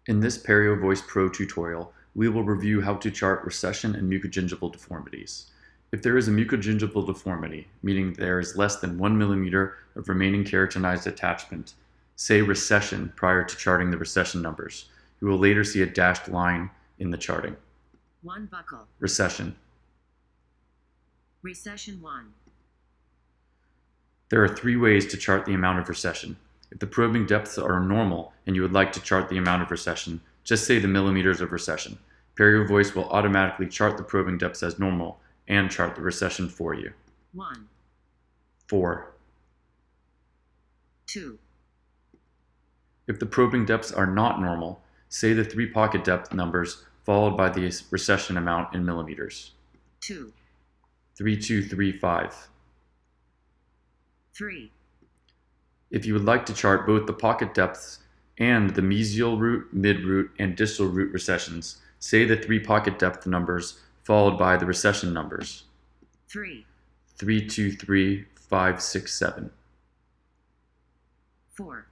In this PerioVoice Pro tutorial, we will review how to chart recession and mucogingival deformities. If there is a mucogingival deformity, meaning there is less than 1 millimeter of remaining keratinized attachment, say recession prior to charting the recession numbers, you will later see a dashed line in the charting. 1 buccal. Recession. Recession 1. There are 3 ways to chart the amount of recession. If the probing depths are normal and you would like to chart the amount of recession, just say the millimeters of recession. PerioVoice will automatically chart the probing depths as normal and chart the recession for you. 1. 4. 2. If the probing depths are not normal, say the 3 pocket depth numbers followed by the recession amount in millimeters. 2. 3235. 3. If you would like to chart both the pocket depths and the mesial root, mid-root, and distal root recessions, say the 3 pocket depth numbers followed by the recession numbers. 3. 323567. 4.